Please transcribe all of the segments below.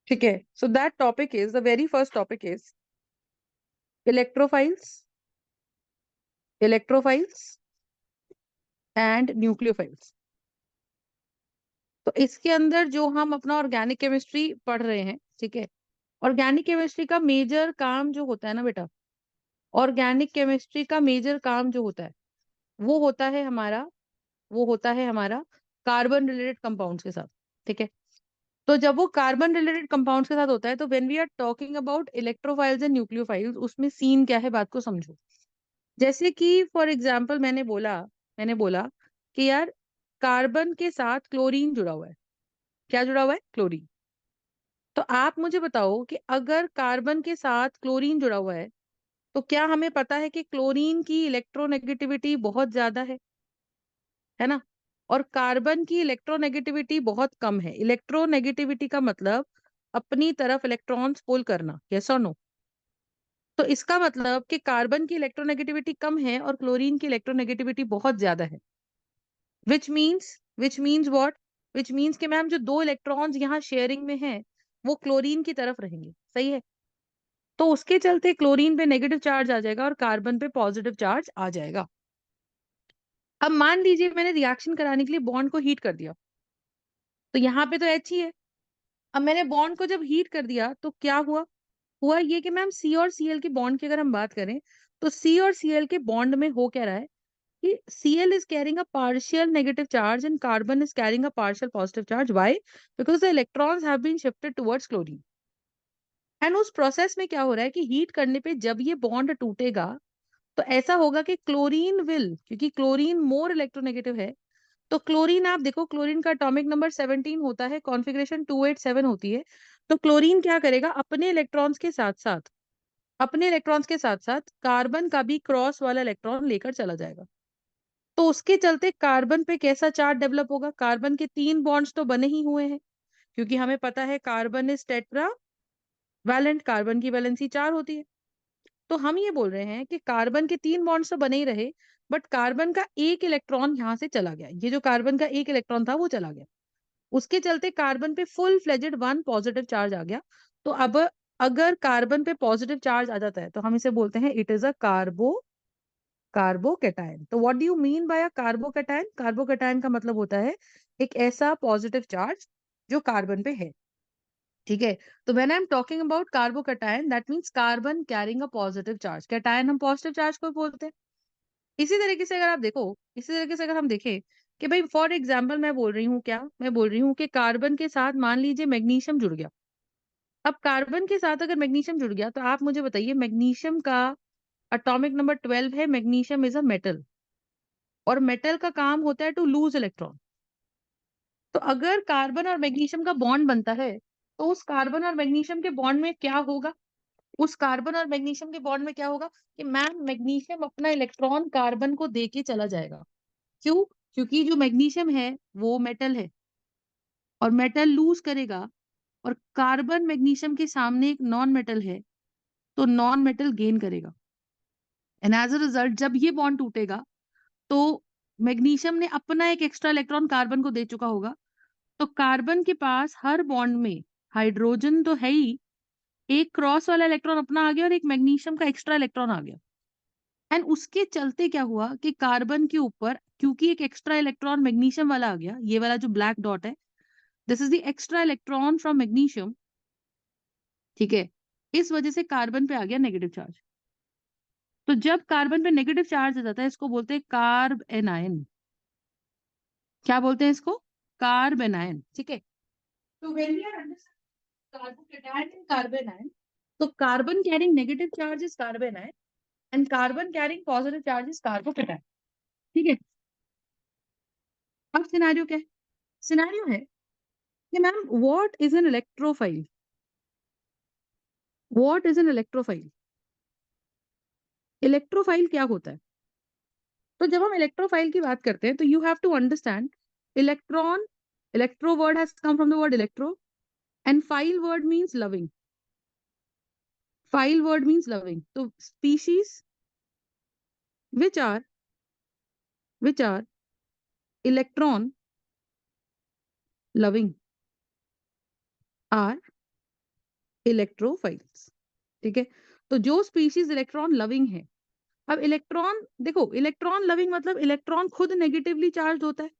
ठीक है, so that topic is the very first topic is electrophiles, electrophiles and nucleophiles. तो इसके अंदर जो हम अपना ऑर्गेनिक केमिस्ट्री पढ़ रहे हैं, ठीक है, ऑर्गेनिक केमिस्ट्री का मेजर काम जो होता है ना बेटा, ऑर्गेनिक केमिस्ट्री का मेजर काम जो होता है वो होता है हमारा, वो होता है हमारा कार्बन रिलेटेड कंपाउंड्स के साथ। ठीक है, तो जब वो कार्बन रिलेटेड कंपाउंड्स के साथ होता है तो when we are talking about electrophiles and nucleophiles, उसमें सीन क्या है बात को समझो। जैसे कि फॉर एग्जाम्पल मैंने बोला कि यार कार्बन के साथ क्लोरीन जुड़ा हुआ है। क्या जुड़ा हुआ है? क्लोरीन। तो आप मुझे बताओ कि अगर कार्बन के साथ क्लोरीन जुड़ा हुआ है तो क्या हमें पता है कि क्लोरीन की इलेक्ट्रोनेगेटिविटी बहुत ज्यादा है ना, और कार्बन की इलेक्ट्रोनेगेटिविटी बहुत कम है। इलेक्ट्रोनेगेटिविटी का मतलब अपनी तरफ इलेक्ट्रॉन्स पुल करना, यस और नो। तो इसका मतलब कि कार्बन की इलेक्ट्रोनेगेटिविटी कम है और क्लोरीन की इलेक्ट्रोनेगेटिविटी बहुत ज्यादा है। Which means what? Which means कि मैम जो दो इलेक्ट्रॉन्स यहाँ शेयरिंग में हैं वो क्लोरीन की तरफ रहेंगे, सही है। तो उसके चलते क्लोरीन पे नेगेटिव चार्ज आ जाएगा और कार्बन पे पॉजिटिव चार्ज आ जाएगा। अब मान लीजिए मैंने रिएक्शन कराने के लिए बॉन्ड को हीट कर दिया, तो यहाँ पे तो एच ही है। अब मैंने बॉन्ड को जब हीट कर दिया तो क्या हुआ? हुआ ये कि मैम सी और सीएल की बॉन्ड की अगर हम बात करें तो सी और सीएल के बॉन्ड में हो क्या रहा है कि Cl is carrying a partial negative charge and carbon is carrying a partial positive charge. Why? Because the electrons have been shifted towards chlorine. And उस प्रोसेस में क्या हो रहा है कि हीट करने पे जब ये बॉन्ड टूटेगा तो ऐसा होगा कि क्लोरीन विल, क्योंकि क्लोरीन मोर इलेक्ट्रोनेगेटिव है, तो क्लोरीन आप देखो क्लोरीन का एटॉमिक नंबर 17 होता है, कॉन्फ़िगरेशन 287 होती है। तो क्लोरीन क्या करेगा, अपने इलेक्ट्रॉन्स के साथ साथ, अपने इलेक्ट्रॉन्स के साथ साथ कार्बन का भी क्रॉस वाला इलेक्ट्रॉन लेकर चला जाएगा। तो उसके चलते कार्बन पे कैसा चार्ज डेवलप होगा? कार्बन के 3 बॉन्ड्स तो बने ही हुए हैं, क्योंकि हमें पता है carbon is tetravalent, carbon की वैलेंसी 4 होती है। तो हम ये बोल रहे हैं कि कार्बन के 3 बॉन्ड्स तो बने ही रहे, बट कार्बन का एक इलेक्ट्रॉन यहाँ से चला गया। ये जो कार्बन का एक इलेक्ट्रॉन था वो चला गया, उसके चलते कार्बन पे फुल फ्लेजेड 1 पॉजिटिव चार्ज आ गया। तो अब अगर कार्बन पे पॉजिटिव चार्ज आ जाता है तो हम इसे बोलते हैं इट इज अ कार्बोकैटायन। तो what do you mean by a carbocation? Carbocation का मतलब होता है एक ऐसा पॉजिटिव चार्ज जो कार्बन पे है। ठीक है, तो when I am talking about carbocation that means carbon carrying a positive charge. Cation हम पॉजिटिव चार्ज को बोलते हैं। इसी तरीके से अगर आप देखो, इसी तरीके से अगर हम देखें कि भाई फॉर एग्जाम्पल मैं बोल रही हूँ, क्या मैं बोल रही हूँ कि कार्बन के साथ मान लीजिए मैग्नीशियम जुड़ गया। अब कार्बन के साथ अगर मैग्नीशियम जुड़ गया तो आप मुझे बताइए, मैग्नीशियम का एटॉमिक नंबर 12 है, मैग्नीशियम इज अ मेटल, और मेटल का काम होता है टू लूज इलेक्ट्रॉन। तो अगर कार्बन और मैग्नीशियम का बॉन्ड बनता है तो उस कार्बन और मैग्नीशियम के बॉन्ड में क्या होगा? उस कार्बन और मैग्नीशियम के बॉन्ड में क्या होगा कि मैम मैग्नीशियम अपना इलेक्ट्रॉन कार्बन को देके चला जाएगा। क्यों? क्योंकि जो मैग्नीशियम है वो मेटल है और मेटल लूज करेगा, और कार्बन मैग्नीशियम के सामने एक नॉन मेटल है तो नॉन मेटल गेन करेगा। एंड एज अ रिजल्ट जब ये बॉन्ड टूटेगा तो मैग्नीशियम ने अपना एक एक्स्ट्रा इलेक्ट्रॉन कार्बन को दे चुका होगा। तो कार्बन के पास हर बॉन्ड में हाइड्रोजन तो है ही, एक क्रॉस वाला इलेक्ट्रॉन अपना आ गया और एक मैग्नीशियम का एक्स्ट्रा इलेक्ट्रॉन आ गया। एंड उसके चलते क्या हुआ कि कार्बन के ऊपर क्योंकि एक एक्स्ट्रा इलेक्ट्रॉन मैग्नीशियम वाला आ गया, ये वाला जो ब्लैक डॉट है this is the extra electron from magnesium. ठीक है, इस वजह से कार्बन पे आ गया नेगेटिव चार्ज। तो जब कार्बन पे नेगेटिव चार्ज आ जाता है इसको बोलते हैं कार्ब एनायन। क्या बोलते हैं इसको? Carb anion. ठीक है, तो when we are understanding carbon and carbon ion, so carbon carrying negative charge is carbon ion and carbon carrying positive charge is carbocation। ठीक है, अब सिनेरियो क्या है? सिनेरियो है कि ma'am what is an electrophile? What is an electrophile? Electrophile क्या होता है? तो जब हम इलेक्ट्रोफाइल की बात करते हैं तो you have to understand electron, electro word has come from the word electro and phile word means loving. Phile word means loving. तो species which are which are electron loving are electrophiles. ठीक है, तो जो species electron loving है, अब electron देखो, electron loving मतलब electron खुद नेगेटिवली चार्ज होता है।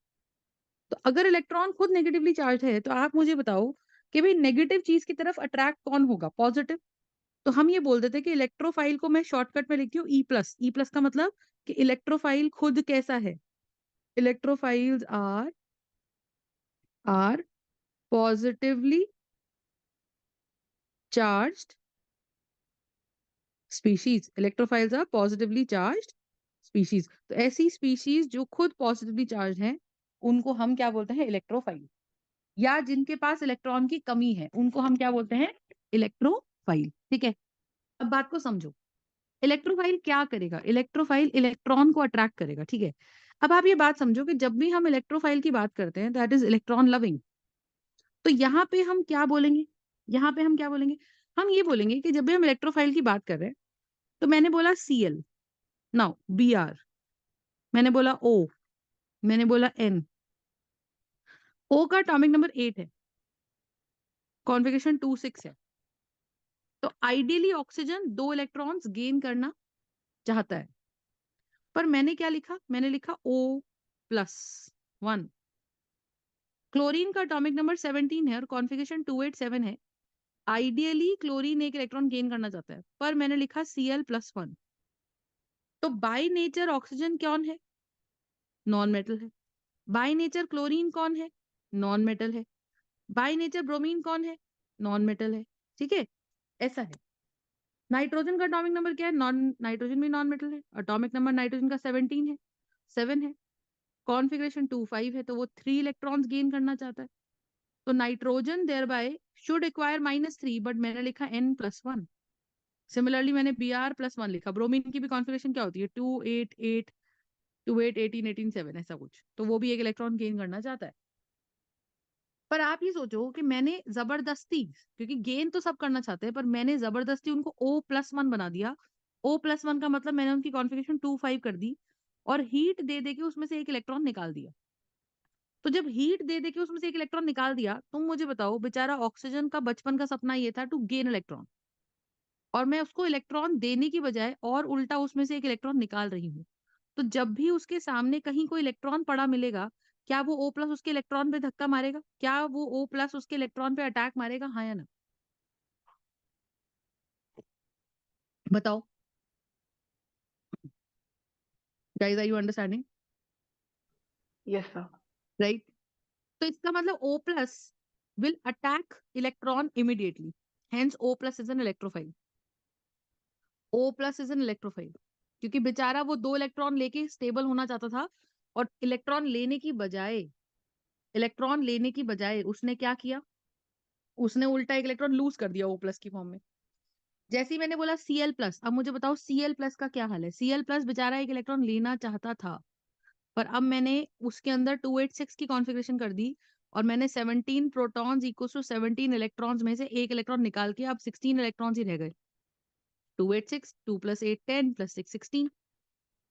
तो अगर इलेक्ट्रॉन खुद नेगेटिवली चार्ज है तो आप मुझे बताओ कि भाई नेगेटिव चीज की तरफ अट्रैक्ट कौन होगा? पॉजिटिव। तो हम ये बोल देते हैं कि इलेक्ट्रोफाइल को मैं शॉर्टकट में लिखती हूँ ई प्लस। ई प्लस का मतलब कि इलेक्ट्रोफाइल खुद कैसा है? Electrophiles are positively charged species. Electrophiles are positively charged species. तो ऐसी स्पीशीज जो खुद पॉजिटिवली चार्ज हैं, उनको हम क्या बोलते हैं? इलेक्ट्रोफाइल। या जिनके पास इलेक्ट्रॉन की कमी है, उनको हम क्या बोलते हैं? इलेक्ट्रोफाइल। ठीक है, अब बात को समझो। इलेक्ट्रोफाइल क्या करेगा? इलेक्ट्रोफाइल इलेक्ट्रॉन को अट्रैक्ट करेगा। ठीक है, अब आप ये बात समझो कि जब भी हम इलेक्ट्रोफाइल की बात करते हैं, दैट इज इलेक्ट्रॉन लविंग, तो यहाँ पे हम क्या बोलेंगे? यहाँ पे हम क्या बोलेंगे? हम ये बोलेंगे कि जब भी हम इलेक्ट्रोफाइल की बात कर रहे हैं, तो मैंने बोला Cl, नाउ Br, मैंने बोला O, मैंने बोला N। O का एटॉमिक नंबर 8 है, कॉन्फ़िगरेशन 2 6 है। तो आइडियली ऑक्सीजन 2 इलेक्ट्रॉन्स गेन करना चाहता है, पर मैंने क्या लिखा? मैंने लिखा O+1। क्लोरीन का एटॉमिक नंबर 17 है और कॉन्फ़िगरेशन 287 है। आइडियली क्लोरीन एक इलेक्ट्रॉन गेन करना चाहता है, पर मैंने लिखा Cl+1। तो बाय नेचर ऑक्सीजन कौन है? नॉन मेटल है। बाय नेचर क्लोरीन कौन है? नॉन मेटल है। बाय नेचर ब्रोमीन कौन है? नॉन मेटल है। ठीक है, ऐसा है। नाइट्रोजन का एटॉमिक नंबर क्या है? नॉन नाइट्रोजन भी नॉन मेटल है। एटॉमिक नंबर नाइट्रोजन का 17 है, 7 है। कॉन्फ़िगरेशन 2 5 है, तो वो 3 इलेक्ट्रॉन्स गेन करना चाहता है। तो nitrogen thereby should acquire -3, but मैंने लिखा N+1। सिमिलरली मैंने Br+1 लिखा। ब्रोमीन की भी कॉन्फ़िगरेशन क्या होती है? 2 8 8 2 8 18 18 7 ऐसा कुछ। तो वो भी एक इलेक्ट्रॉन गेन करना चाहता है। पर आप ये सोचो कि मैंने जबरदस्ती, क्योंकि गेन तो सब करना चाहते हैं, पर मैंने जबरदस्ती उनको O+1 बना दिया। O+1 का मतलब मैंने उनकी कॉन्फ़िगरेशन 2 5 कर दी और हीट दे दे के उसमें से एक इलेक्ट्रॉन निकाल दिया। तो जब हीट दे दे के उसमें से एक इलेक्ट्रॉन निकाल दिया, तुम मुझे बताओ, बेचारा ऑक्सीजन का बचपन का सपना ये था टू गेन इलेक्ट्रॉन, और मैं उसको इलेक्ट्रॉन देने की बजाय और उल्टा उसमें से एक इलेक्ट्रॉन निकाल रही हूँ। तो जब भी उसके सामने कहीं कोई इलेक्ट्रॉन पड़ा मिलेगा, क्या वो O+ उसके इलेक्ट्रॉन पे धक्का मारेगा? क्या वो O+ उसके इलेक्ट्रॉन पे अटैक मारेगा? हाँ या ना? बताओ। Guys, are you understanding? Yes, sir. Right? तो इसका मतलब O+ will attack electron immediately, hence O+ is an electrophile. O+ is an electrophile, क्योंकि बेचारा वो 2 इलेक्ट्रॉन लेके स्टेबल होना चाहता था, और इलेक्ट्रॉन लेने की बजाय उसने क्या किया? उसने उल्टा एक इलेक्ट्रॉन लूज कर दिया O+ की फॉर्म में। जैसे ही मैंने बोला Cl+, अब मुझे बताओ Cl+ का क्या हाल है? Cl+ बेचारा एक इलेक्ट्रॉन लेना चाहता था, पर अब मैंने उसके अंदर 286 की कॉन्फ़िगरेशन कर दी, और मैंने 17 प्रोटॉन्स इक्वल टू 17 इलेक्ट्रॉन्स में से एक इलेक्ट्रॉन निकाल के अब 16 इलेक्ट्रॉन्स ही रह गए। 286, 2 + 8 10 + 6 16।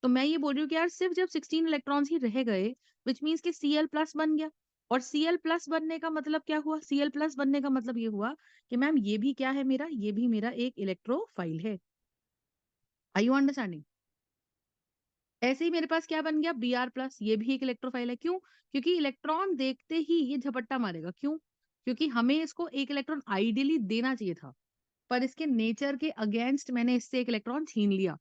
तो मैं ये बोल रही हूँ कि यार सिर्फ जब 16 इलेक्ट्रॉन्स ही रह गए, विच मीन्स कि Cl+ बन गया। और Cl+ बनने का मतलब क्या हुआ? Cl+ बनने का मतलब ये हुआ कि मैम ये भी क्या है मेरा? ये भी मेरा एक इलेक्ट्रोफाइल है। Are you understanding? ऐसे ही मेरे पास क्या बन गया? Br+, ये भी एक इलेक्ट्रोफाइल है। क्यों? क्योंकि इलेक्ट्रॉन देखते ही ये झपट्टा मारेगा। क्यों? क्योंकि हमें इसको एक इलेक्ट्रॉन आइडियली देना चाहिए था, पर इसके नेचर के अगेंस्ट मैंने इससे एक इलेक्ट्रॉन छीन लिया।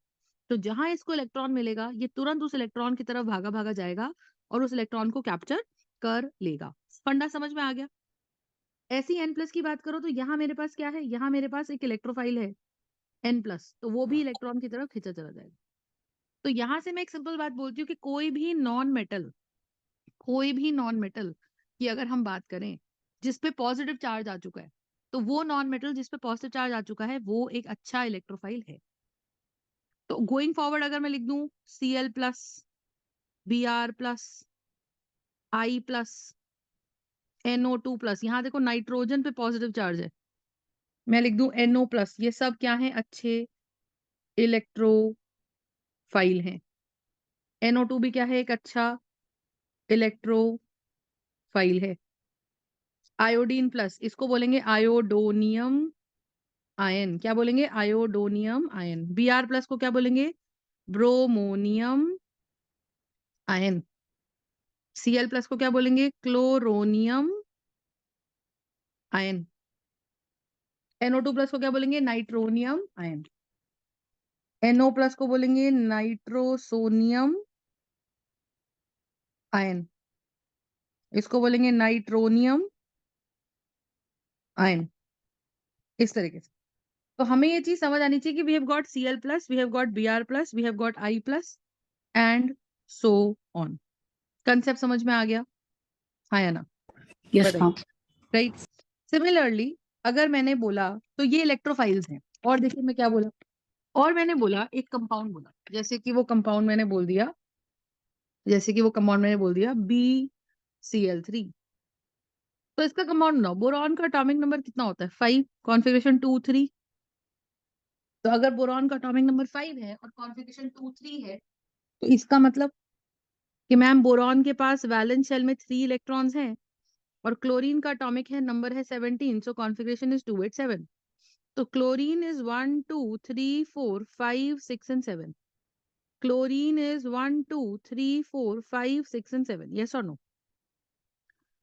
तो जहां इसको इलेक्ट्रॉन मिलेगा, ये तुरंत उस इलेक्ट्रॉन की तरफ भागा भागा जाएगा और उस इलेक्ट्रॉन को कैप्चर कर लेगा। फंडा समझ में आ गया? ऐसी N+ की बात करो तो यहाँ मेरे पास क्या है? यहाँ मेरे पास एक इलेक्ट्रोफाइल है N+, तो वो भी इलेक्ट्रॉन की तरफ खींचा चला जाएगा। तो यहां से मैं एक सिंपल बात बोलती हूँ कि कोई भी नॉन मेटल की अगर हम बात करें जिस पे पॉजिटिव चार्ज आ चुका है, तो वो नॉन मेटल जिस पे पॉजिटिव चार्ज आ चुका है वो एक अच्छा इलेक्ट्रोफाइल है। तो गोइंग फॉरवर्ड अगर मैं लिख दूं Cl+, Br+, I+, NO2+, यहाँ देखो नाइट्रोजन पे पॉजिटिव चार्ज है, मैं लिख दूं NO+, ये सब क्या है? अच्छे इलेक्ट्रोफाइल हैं। NO2 भी क्या है? एक अच्छा इलेक्ट्रोफाइल है। आयोडीन प्लस, इसको बोलेंगे आयोडोनियम आयन, क्या बोलेंगे? आयोडोनियम आयन। Br प्लस को क्या बोलेंगे? Bromonium ion. Cl प्लस को क्या बोलेंगे? Chloronium ion. NO2 प्लस को क्या बोलेंगे? Nitronium ion. NO प्लस को बोलेंगे नाइट्रोसोनियम आयन। इसको बोलेंगे नाइट्रोनियम आयन। इस तरीके से। तो हमें ये चीज समझ आनी चाहिए कि we have got Cl plus, we have got Br plus, we have got I plus and so on. Concept समझ में आ गया? हाँ या ना? Yes, बताइए। ma'am. राइट। सिमिलरली अगर मैंने बोला तो ये इलेक्ट्रोफाइल्स हैं, और देखिए मैं क्या बोला, और मैंने बोला एक कंपाउंड बोला, जैसे कि वो कंपाउंड मैंने बोल दिया, BCl3। तो इसका कंपाउंड बनाओ। बोरॉन का एटॉमिक नंबर कितना होता है? 5, कॉन्फ़िगरेशन 2 3। तो अगर बोरॉन का एटॉमिक नंबर 5 है और कॉन्फ़िगरेशन 2 3 है, तो इसका मतलब कि मैम बोरॉन के पास वैलेंस शेल में 3 इलेक्ट्रॉन्स हैं और क्लोरीन का एटॉमिक है नंबर है 17, सो कॉन्फ़िगरेशन इज 287। तो chlorine is 1 2 3 4 5 6 and 7। Chlorine is 1 2 3 4 5 6 and 7। Yes or no?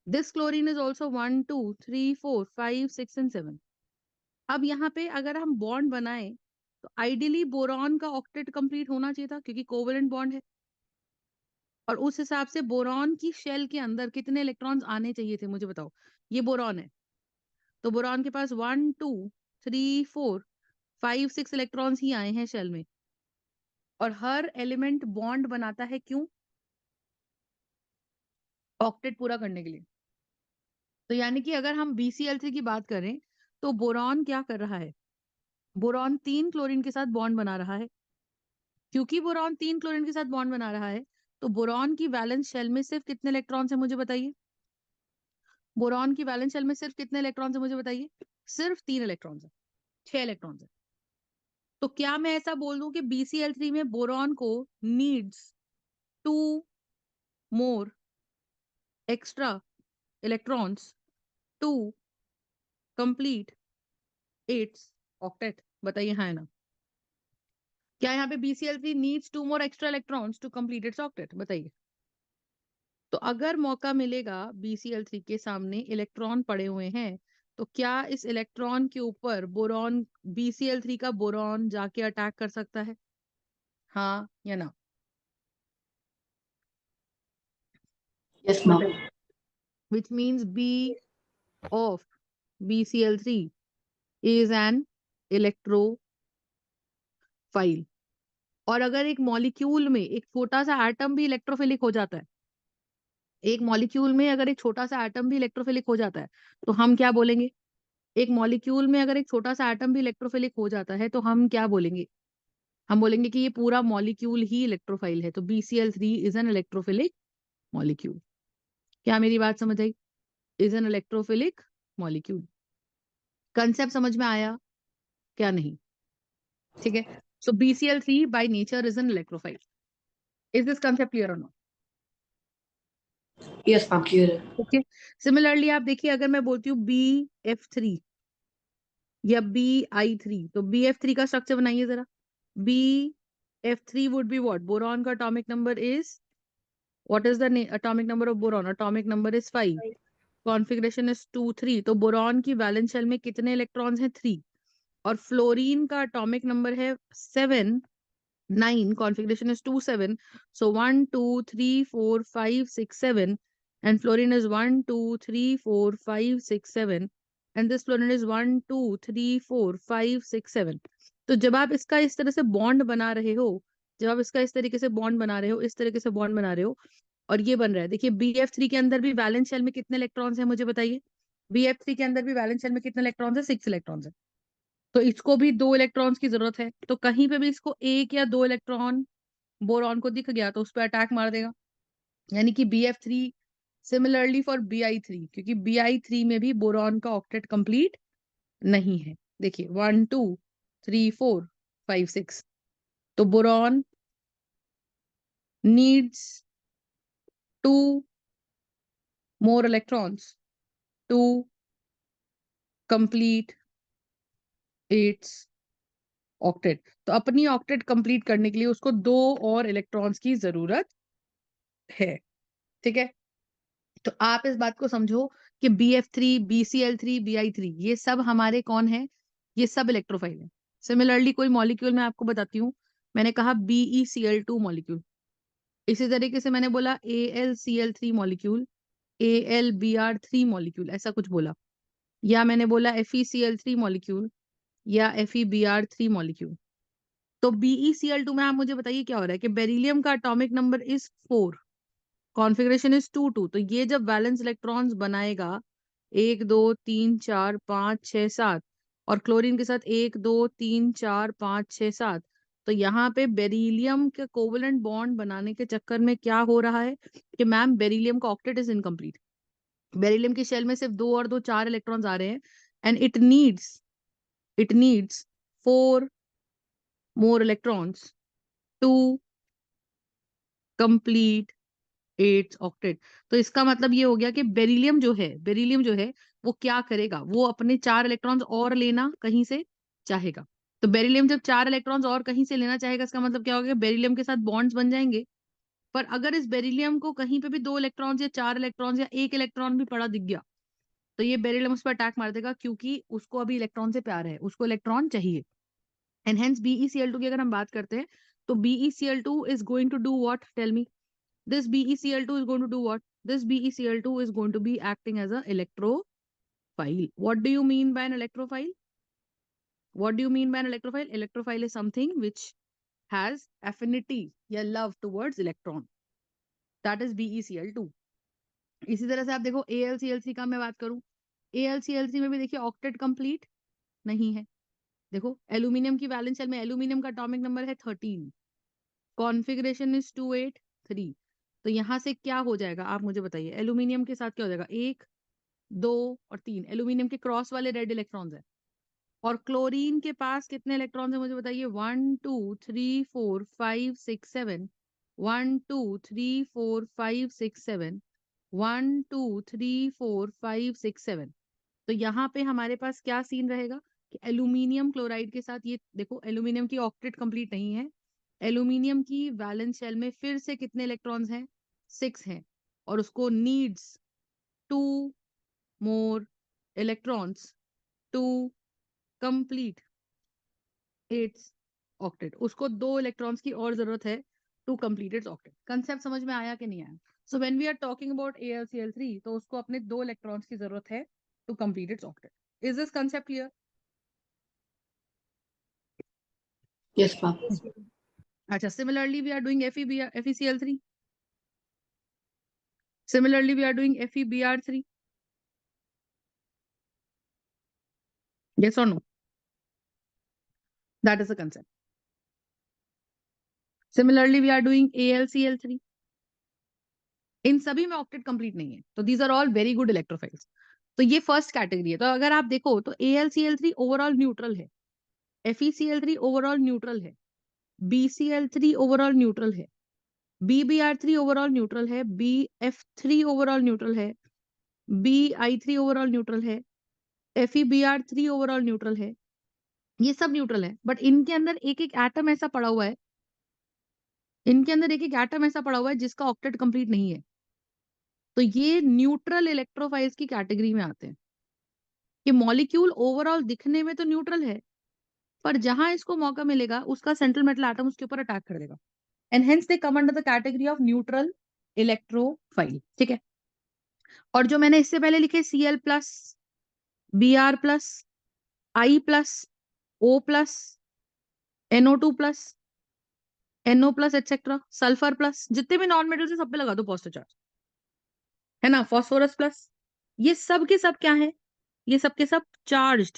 This chlorine is also 1 2 3 4 5 6 and 7। अब यहाँ पे अगर हम बॉन्ड बनाए तो आइडियली बोरॉन का ऑक्टेट कंप्लीट होना चाहिए था, क्योंकि कोवेलेंट बॉन्ड है। और उस हिसाब से बोरॉन की शेल के अंदर कितने इलेक्ट्रॉन्स आने चाहिए थे, मुझे बताओ। ये बोरॉन है, तो बोरॉन के पास 1 2 3 4 5 6 इलेक्ट्रॉन्स ही आए हैं शेल में। और हर एलिमेंट बॉन्ड बनाता है, क्यों? ऑक्टेट पूरा करने के लिए। तो यानी कि अगर हम BCl3 की बात करें तो बोरॉन क्या कर रहा है? बोरॉन 3 क्लोरीन के साथ बॉन्ड बना रहा है। क्योंकि बोरॉन 3 क्लोरीन के साथ बॉन्ड बना रहा है, तो बोरॉन की वैलेंस शेल में सिर्फ कितने इलेक्ट्रॉन्स हैं, मुझे बताइए। बोरॉन की वैलेंस शेल में सिर्फ कितने इलेक्ट्रॉन्स हैं, मुझे बताइए। सिर्फ 3 इलेक्ट्रॉन्स हैं, 6 इलेक्ट्रॉन्स हैं। तो क्या मैं ऐसा बोल दूं कि BCl3 में बोरॉन को needs 2 more extra electrons to complete its octet? बताइए हाँ या ना? क्या यहाँ पे BCl3 needs 2 more extra electrons to complete its octet? बताइए। तो अगर मौका मिलेगा, BCl3 के सामने इलेक्ट्रॉन पड़े हुए हैं, तो क्या इस इलेक्ट्रॉन के ऊपर बोरॉन, BCl3 का बोरॉन जाके अटैक कर सकता है? हाँ या ना? Yes, ma'am. बताइए। Which means B of BCl3 is an electrophile. और अगर एक मॉलिक्यूल में एक छोटा सा एटम भी इलेक्ट्रोफिलिक हो जाता है, एक मॉलिक्यूल में अगर एक छोटा सा एटम भी इलेक्ट्रोफिलिक हो जाता है, तो हम क्या बोलेंगे? एक मॉलिक्यूल में अगर एक छोटा सा एटम भी इलेक्ट्रोफिलिक हो जाता है, तो हम क्या बोलेंगे? हम बोलेंगे कि ये पूरा मॉलिक्यूल ही इलेक्ट्रोफाइल है। तो BCl3 is an electrophilic molecule. क्या मेरी बात समझ आई? Is an electrophilic molecule. Concept समझ में आया क्या? नहीं? ठीक है। So BCl3 by nature is an electrophile. Is this concept clear or not? Yes, ma'am. Clear. Okay. Similarly आप देखिए, अगर मैं बोलती हूँ BF3 या BI3, तो BF3 का स्ट्रक्चर बनाइए जरा। BF3 would be what? Boron का atomic number is, what is the atomic number of boron? Atomic number is 5, configuration is 2 3। तो बोरॉन की वैलेंस शेल में कितने इलेक्ट्रॉन्स हैं? 3। और फ्लोरीन का एटॉमिक नंबर है 7 9, configuration is 2 7। so 1 2 3 4 5 6 7, and fluorine is 1 2 3 4 5 6 7, and this fluorine is 1 2 3 4 5 6 7। तो जब आप इसका इस तरह से बॉन्ड बना रहे हो, जब आप इसका इस तरीके से बॉन्ड बना रहे हो, इस तरीके से बॉन्ड बना रहे हो, और ये बन रहा है, देखिए BF3 के अंदर भी वैलेंस शेल में कितने इलेक्ट्रॉन्स हैं, मुझे बताइए। BF3 के अंदर भी वैलेंस शेल में कितने इलेक्ट्रॉन्स है? 6 इलेक्ट्रॉन्स है। तो इसको भी 2 इलेक्ट्रॉन्स की जरूरत है। तो कहीं पे भी इसको 1 या 2 इलेक्ट्रॉन बोरॉन को दिख गया तो उस पर अटैक मार देगा। यानी कि BF3 सिमिलरली फॉर BI3, क्योंकि BI3 में भी बोरॉन का ऑक्टेट कंप्लीट नहीं है। देखिए 1 2 3 4 5 6। तो boron needs 2 more electrons to complete its octet. तो अपनी ऑक्टेट कंप्लीट करने के लिए उसको 2 और इलेक्ट्रॉन्स की जरूरत है। ठीक है, तो आप इस बात को समझो कि BF3, BCl3, Bi3 ये सब हमारे कौन है, ये सब इलेक्ट्रोफाइल है। सिमिलरली कोई मॉलिक्यूल मैं आपको बताती हूँ, मैंने कहा BeCl2 मॉलिक्यूल, इसी तरीके से मैंने बोला AlCl3 मॉलिक्यूल, AlBr3 मॉलिक्यूल, ऐसा कुछ बोला, या मैंने बोला FeCl3 मॉलिक्यूल या FeBr3 मॉलिक्यूल। तो BeCl2 में आप मुझे बताइए क्या हो रहा है कि बेरिलियम का atomic number is 4, configuration is 2 2। तो ये जब वैलेंस इलेक्ट्रॉन्स बनाएगा 1 2 3 4 5 6 7, और क्लोरीन के साथ 1 2 3 4 5 6 7, तो यहाँ पे बेरिलियम के कोवेलेंट बॉन्ड बनाने के चक्कर में क्या हो रहा है कि मैम बेरिलियम का ऑक्टेट इज इनकम्प्लीट। बेरिलियम की शेल में सिर्फ 2 और 2 4 इलेक्ट्रॉन्स आ रहे हैं, and it needs 4 more electrons to complete 8 octet. तो इसका मतलब ये हो गया कि बेरिलियम जो है वो क्या करेगा, वो अपने 4 इलेक्ट्रॉन्स और लेना कहीं से चाहेगा। तो बेरिलियम जब 4 इलेक्ट्रॉन्स और कहीं से लेना चाहेगा, इसका मतलब क्या होगा, बेरिलियम के साथ बॉन्ड्स बन जाएंगे। पर अगर इस बेरिलियम को कहीं पे भी 2 इलेक्ट्रॉन्स या 4 इलेक्ट्रॉन्स या 1 इलेक्ट्रॉन भी पड़ा दिख गया, तो ये बेरिलियम उस पर अटैक मार देगा, क्योंकि उसको अभी इलेक्ट्रॉन से प्यार है, उसको इलेक्ट्रॉन चाहिए। एंड हेंस BeCl2 की अगर हम बात करते हैं, तो BeCl2 is going to do what, tell me. This BeCl2 is going to do what? This BeCl2 is going to be acting as an electrophile. What do you mean by an electrophile? What do you mean by an electrophile? Electrophile is something which has affinity या love towards electron. That is BeCl2. इसी तरह से आप देखो AlCl3 का मैं बात करूं, AlCl3 में भी देखिए ऑक्टेट कंप्लीट नहीं है। देखो एल्यूमिनियम की वैलेंस शेल में एल्यूमिनियम का एटॉमिक नंबर है 13, कॉन्फ़िगरेशन इज 283। तो यहां से क्या हो जाएगा आप मुझे बताइए, एल्यूमिनियम के साथ क्या हो जाएगा, 1 2 और 3 एल्यूमिनियम के क्रॉस वाले रेड इलेक्ट्रॉन्स है। और क्लोरीन के पास कितने इलेक्ट्रॉन्स है मुझे बताइए, 1 2 3 4 5 6 7, 1 2 3 4 5 6 7, 1 2 3 4 5 6 7। तो यहाँ पे हमारे पास क्या सीन रहेगा कि एल्यूमिनियम क्लोराइड के साथ, ये देखो एल्यूमिनियम की ऑक्टेट कंप्लीट नहीं है, एल्यूमिनियम की वैलेंस शेल में फिर से कितने इलेक्ट्रॉन्स हैं, 6 हैं, और उसको needs 2 more electrons to complete its octet। उसको 2 इलेक्ट्रॉन्स की और जरूरत है to complete its octet. Concept समझ में आया कि नहीं आया? So when we are talking about AlCl3, तो उसको अपने 2 इलेक्ट्रॉन्स की जरूरत है to complete its octet. Is this concept clear? Yes, ma'am. अच्छा, similarly we are doing FeCl3, similarly we are doing FeBr3, yes or no? That is the concept. Similarly we are doing AlCl3, इन सभी में octet complete नहीं है, तो these are all very good electrophiles. तो ये first category है। तो अगर आप देखो तो AlCl3 ओवरऑल न्यूट्रल है, FeCl3 ओवरऑल न्यूट्रल है, BCl3 ओवरऑल न्यूट्रल है, BBr3 ओवरऑल न्यूट्रल है, BF3 ओवरऑल न्यूट्रल है, Bi3 ओवरऑल न्यूट्रल है, FeBr3 ओवरऑल न्यूट्रल है। ये सब न्यूट्रल है, बट इनके अंदर एक एक एटम ऐसा पड़ा हुआ है, इनके अंदर एक एक एटम ऐसा पड़ा हुआ है जिसका ऑक्टेट कंप्लीट नहीं है। तो ये न्यूट्रल इलेक्ट्रोफाइल्स की कैटेगरी में आते हैं कि मॉलिक्यूल ओवरऑल दिखने में तो न्यूट्रल है, पर जहां इसको मौका मिलेगा उसका सेंट्रल मेटल एटम उसके ऊपर अटैक कर देगा, and hence they come under the category of neutral electrophile. ठीक है, और जो मैंने इससे पहले लिखे Cl plus, Br plus, I plus, O plus, NO2 plus, NO plus etcetera, sulphur plus, जितने भी नॉन मेटल्स है सब पे लगा दो पॉजिटिव चार्ज, है ना, फॉस्फोरस प्लस, ये सब के सब क्या है, ये सब के सब चार्ज्ड।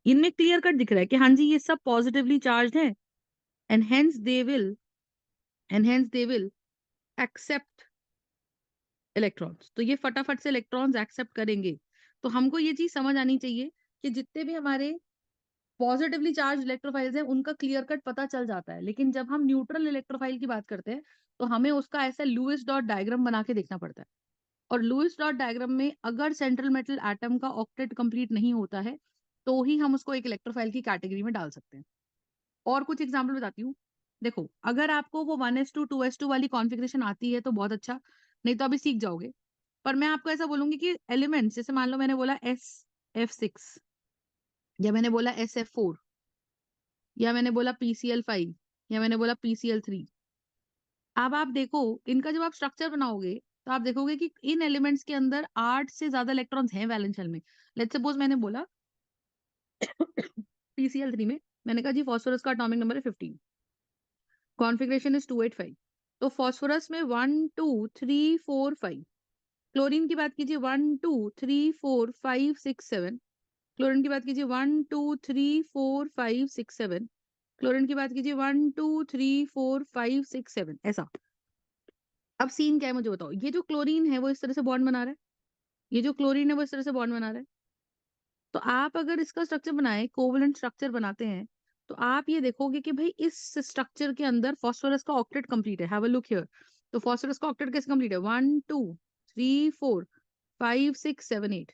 इनमें क्लियर कट दिख रहा है कि हाँ जी ये सब पॉजिटिवली चार्ज्ड है, and hence they will accept electrons. तो ये फटाफट से इलेक्ट्रॉन्स एक्सेप्ट करेंगे। तो हमको ये चीज समझ आनी चाहिए कि जितने भी हमारे पॉजिटिवली चार्ज इलेक्ट्रोफाइल्स हैं उनका क्लियर कट पता चल जाता है, लेकिन जब हम न्यूट्रल इलेक्ट्रोफाइल की बात करते हैं तो हमें उसका ऐसा लुईस डॉट डायग्राम बना के देखना पड़ता है। और लुईस डॉट डायग्राम में अगर सेंट्रल मेटल एटम का ऑक्टेट कंप्लीट नहीं होता है तो ही हम उसको एक इलेक्ट्रोफाइल की कैटेगरी में डाल सकते हैं। और कुछ एग्जाम्पल बताती हूँ। देखो, अगर आपको वो 1s2 2s2 वाली कॉन्फ़िगरेशन आती है तो बहुत अच्छा, नहीं तो अभी सीख जाओगे। पर मैं आपको ऐसा बोलूंगी कि एलिमेंट्स, जैसे मान लो मैंने बोला SF6, या मैंने बोला SF4, या मैंने बोला PCl5, या मैंने बोला PCl3। अब आप देखो, इनका जब आप स्ट्रक्चर बनाओगे तो आप देखोगे कि इन एलिमेंट्स के अंदर 8 से ज्यादा इलेक्ट्रॉन्स हैं वैलेंस शेल में। लेट्स सपोज मैंने बोला PCl3 में, मैंने कहा जी फॉस्फोरस का एटॉमिक नंबर है 15, कॉन्फ़िगरेशन इज 285। तो फॉस्फोरस में 1 2 3 4 5, क्लोरीन की बात कीजिए 1 2 3 4 5 6 7, क्लोरीन की बात कीजिए 1 2 3 4 5 6 7, क्लोरीन की बात कीजिए 1 2 3 4 5 6 7, ऐसा। अब सीन क्या है मुझे बताओ, ये जो क्लोरीन है वो इस तरह से बॉन्ड बना रहा है, ये जो क्लोरीन है वो इस तरह से बॉन्ड बना रहा है। तो आप अगर इसका स्ट्रक्चर बनाए, कोवलेंट स्ट्रक्चर बनाते हैं, तो आप ये देखोगे कि भाई इस स्ट्रक्चर के अंदर फॉस्फोरस का ऑक्टेट कंप्लीट है। Have a look here. तो फॉस्फोरस का ऑक्टेट कैसे कंप्लीट है? 1 2 3 4 5 6 7 8।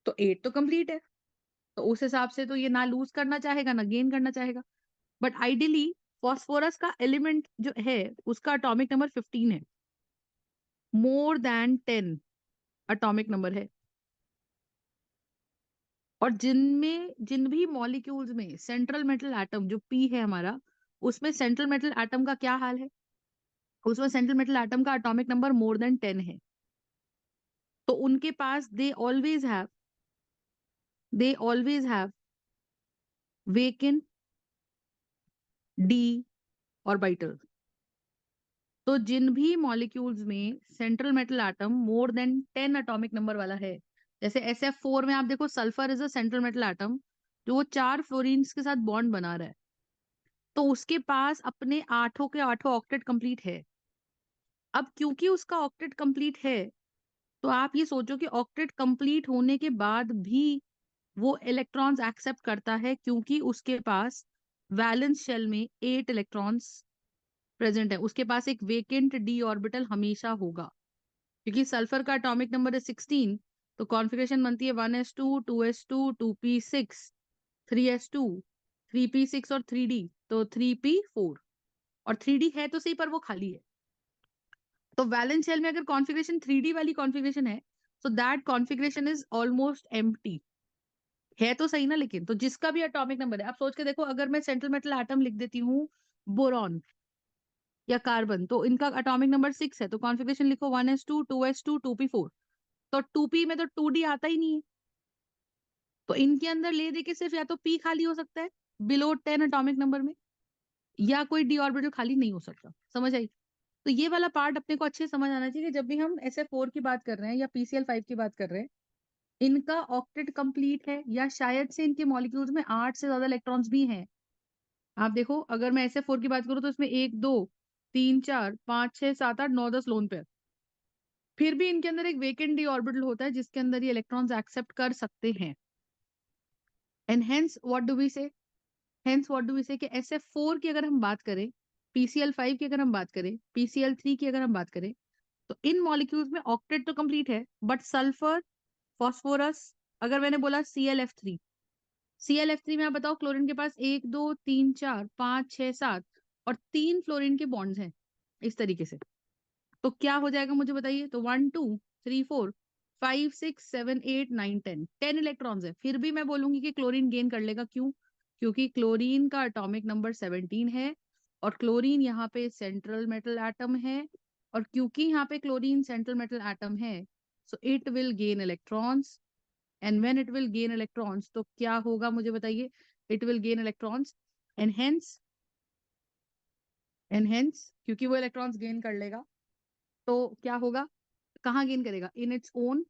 तो 8 तो कंप्लीट है। तो उस हिसाब से तो ये ना लूज करना चाहेगा ना गेन करना चाहेगा। बट आइडियली फॉस्फोरस का एलिमेंट जो है उसका एटॉमिक नंबर 15 है, मोर देन 10 एटॉमिक नंबर है। और जिन भी मॉलिक्यूल्स में सेंट्रल मेटल एटम जो पी है हमारा, उसमें सेंट्रल मेटल एटम का क्या हाल है? उसमें सेंट्रल मेटल एटम का एटॉमिक नंबर मोर देन 10 है। तो उनके पास they always have vacant D orbital. तो जिन भी मॉलिक्यूल्स में central metal atom more than 10 atomic number वाला है, जैसे SF4 में आप देखो sulphur is a central metal atom जो वो 4 फ्लोरीन्स के साथ बॉन्ड बना रहा है, तो उसके पास अपने आठों के आठों ऑक्टेट कंप्लीट है। अब क्योंकि उसका ऑक्टेट कंप्लीट है, तो आप ये सोचो कि ऑक्टेट कंप्लीट होने के बाद भी वो इलेक्ट्रॉन्स एक्सेप्ट करता है, क्योंकि उसके पास वैलेंस शेल में 8 इलेक्ट्रॉन्स प्रेजेंट है। उसके पास एक वेकेंट डी ऑर्बिटल हमेशा होगा, क्योंकि सल्फर का एटॉमिक नंबर है 16। तो कॉन्फ़िगरेशन बनती है 1s2 2s2 2p6 3s2 3p6 और 3d, तो 3p4। और 3d है तो सही, पर वो खाली है। तो वैलेंस शेल में अगर कॉन्फ़िगरेशन 3d वाली कॉन्फ़िगरेशन है, so that configuration is almost empty. है तो सही ना? लेकिन तो जिसका भी एटॉमिक नंबर है, आप सोच के देखो, अगर मैं सेंट्रल मेटल एटम लिख देती हूँ बोरॉन या कार्बन, तो इनका एटॉमिक नंबर 6 है, तो कॉन्फ़िगरेशन लिखो 1s2 2s2 2p4। तो 2p में तो 2d आता ही नहीं है। तो इनके अंदर ले दे के सिर्फ या तो p खाली हो सकता है बिलो 10 एटॉमिक नंबर में, या कोई d ऑर्बिटल खाली नहीं हो सकता। समझ आई? तो ये वाला पार्ट अपने को अच्छे से समझ आना चाहिए कि जब भी हम SF4 की बात कर रहे हैं या PCl5 की बात कर रहे हैं, इनका ऑक्टेट कंप्लीट है, या शायद से इनके मॉलिक्यूल्स में 8 से ज्यादा इलेक्ट्रॉन्स भी हैं। आप देखो, अगर मैं SF4 की बात करूं तो इसमें 1 2 3 4 5 6 7 8 9 10 लोन पेयर। फिर भी इनके अंदर एक वेकेंट डी ऑर्बिटल होता है जिसके अंदर ये इलेक्ट्रॉन्स एक्सेप्ट कर सकते हैं। And hence what do we say कि SF4 की अगर हम बात करें, PCl5 की अगर हम बात करें, PCl3 की अगर हम बात करें, तो इन मॉलिक्यूल्स में ऑक्टेट तो कंप्लीट है, बट सल्फर, फास्फोरस, अगर मैंने बोला ClF3 में आप बताओ, क्लोरीन के पास 1 2 3 4 5 6 7 और 3 फ्लोरीन के बॉन्ड्स हैं इस तरीके से। तो क्या हो जाएगा मुझे बताइए? तो 1 2 3 4 5 6 7 8 9 10 इलेक्ट्रॉन्स है। फिर भी मैं बोलूंगी कि क्लोरीन गेन कर लेगा। क्यों? क्योंकि क्लोरीन का एटॉमिक नंबर 17 है, और क्लोरीन यहाँ पे सेंट्रल मेटल एटम है। और क्योंकि यहाँ पे क्लोरीन सेंट्रल मेटल एटम है, so it will gain electrons. And when it will gain electrons, तो क्या होगा मुझे बताइए? It will gain electrons, and hence क्योंकि वो इलेक्ट्रॉन्स गेन कर लेगा, तो क्या होगा? कहाँ गेन करेगा? In its own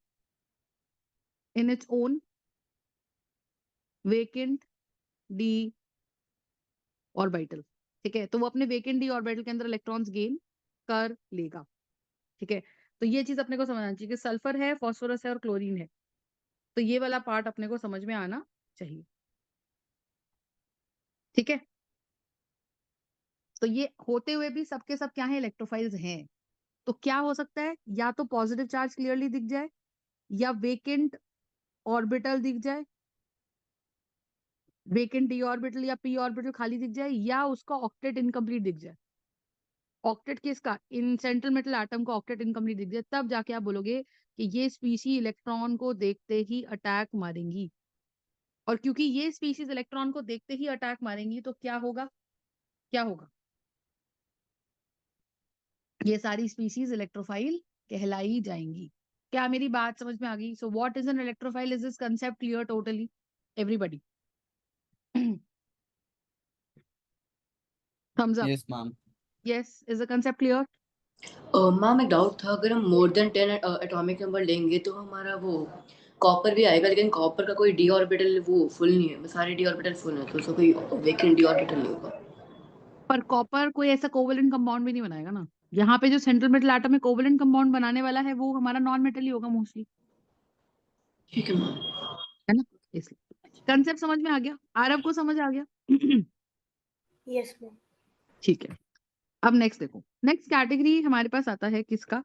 vacant D orbital. ठीक है, तो वो अपने वेकेंट डी ऑर्बिटल के अंदर इलेक्ट्रॉन्स गेन कर लेगा। ठीक है, तो ये चीज अपने को समझना चाहिए कि सल्फर है, फास्फोरस है और क्लोरीन है। तो ये वाला पार्ट अपने को समझ में आना चाहिए। ठीक है, तो ये होते हुए भी सबके सब क्या है? इलेक्ट्रोफाइल्स हैं। तो क्या हो सकता है? या तो पॉजिटिव चार्ज क्लियरली दिख जाए, या वेकेंट ऑर्बिटल दिख जाए, वेकेंट डी ऑर्बिटल या पी ऑर्बिटल खाली दिख जाए, या उसका ऑक्टेट इनकम्प्लीट दिख जाए। ऑक्टेट किसका? इन सेंट्रल मेटल एटम का ऑक्टेट इनकम्प्लीट दिख जाए, तब जाके आप बोलोगे कि ये स्पीसी इलेक्ट्रॉन को देखते ही अटैक मारेंगी। और क्योंकि ये स्पीसीज इलेक्ट्रॉन को देखते ही अटैक मारेंगी, तो क्या होगा? क्या होगा? ये सारी स्पीसीज इलेक्ट्रोफाइल कहलाई जाएंगी। क्या मेरी बात समझ में आ गई? So what is an electrophile? Is this concept clear totally everybody? thumbs up. Yes, ma'am. Yes, is the concept clear? Ma'am एक डाउट था, अगर हम मोर देन 10 एटॉमिक नंबर लेंगे तो हमारा वो कॉपर भी आएगा, लेकिन कॉपर का कोई डी ऑर्बिटल वो फुल नहीं है, सारे डी ऑर्बिटल फुल है, तो उसका कोई वेकेंट डी ऑर्बिटल नहीं होगा। पर कॉपर कोई ऐसा कोवेलेंट कंपाउंड भी नहीं बनाएगा ना। यहाँ पे जो सेंट्रल मेटल एटम में कोवेलेंट कंपाउंड बनाने वाला है वो हमारा नॉन मेटल ही होगा मोस्टली, ठीक है मैम। है ना? इसलिए कंसेप्ट समझ में आ गया? आरव को समझ आ गया? Yes ma'am. ठीक है। अब नेक्स्ट देखो, नेक्स्ट कैटेगरी हमारे पास आता है किसका?